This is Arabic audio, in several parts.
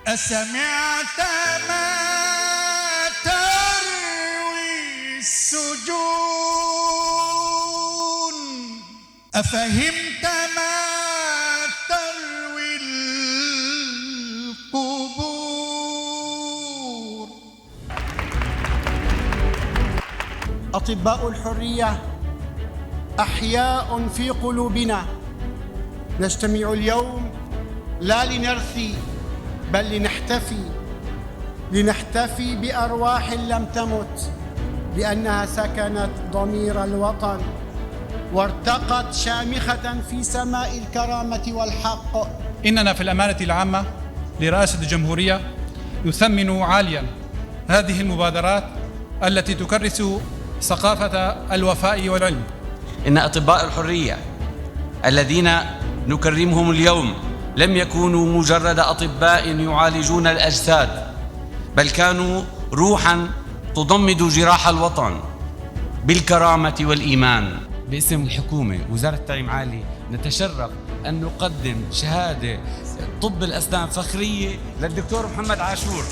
أسمعت ما تروي السجون، أفهمت ما تروي القبور. أطباء الحرية أحياء في قلوبنا، نجتمع اليوم لا لنرثي بل لنحتفي بأرواح لم تمت، لأنها سكنت ضمير الوطن وارتقت شامخة في سماء الكرامة والحق. إننا في الأمانة العامة لرئاسة الجمهورية نثمن عالياً هذه المبادرات التي تكرس ثقافة الوفاء والعلم. إن أطباء الحرية الذين نكرمهم اليوم لم يكونوا مجرد أطباء يعالجون الأجساد، بل كانوا روحاً تضمد جراح الوطن بالكرامة والإيمان. باسم الحكومة وزارة التعليم العالي نتشرف أن نقدم شهادة طب الأسنان فخرية للدكتور محمد عاشور.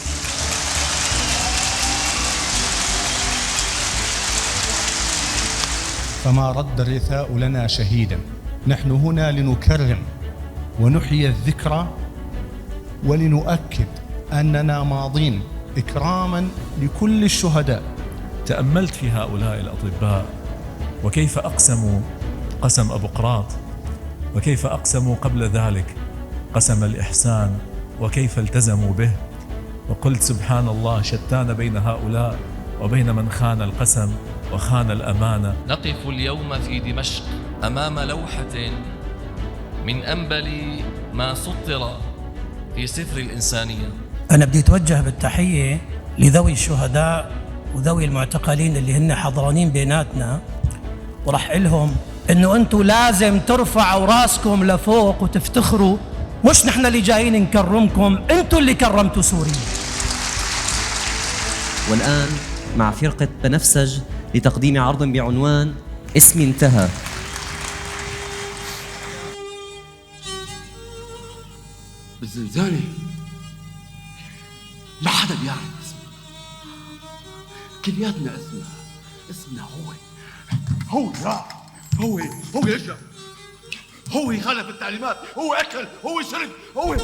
فما رد الرثاء لنا شهيدا. نحن هنا لنكرم ونحيي الذكرى ولنؤكد أننا ماضين إكراما لكل الشهداء. تأملت في هؤلاء الأطباء وكيف أقسموا قسم أبو قراط، وكيف أقسموا قبل ذلك قسم الإحسان، وكيف التزموا به، وقلت سبحان الله، شتان بين هؤلاء وبين من خان القسم وخان الأمانة. نقف اليوم في دمشق أمام لوحة من أنبل ما سطر في سفر الإنسانية. أنا بدي أتوجه بالتحية لذوي الشهداء وذوي المعتقلين اللي هن حضرانين بيناتنا، ورح لهم إنه أنتوا لازم ترفعوا راسكم لفوق وتفتخروا، مش نحن اللي جايين نكرمكم، أنتوا اللي كرمتوا سوريا. والآن مع فرقة بنفسج لتقديم عرض بعنوان اسمي انتهى. بالزنزانة ما حدا بيعرف اسمه، كلياتنا اسمنا هو اجا، هو خالف التعليمات، هو اكل، هو شرب، هو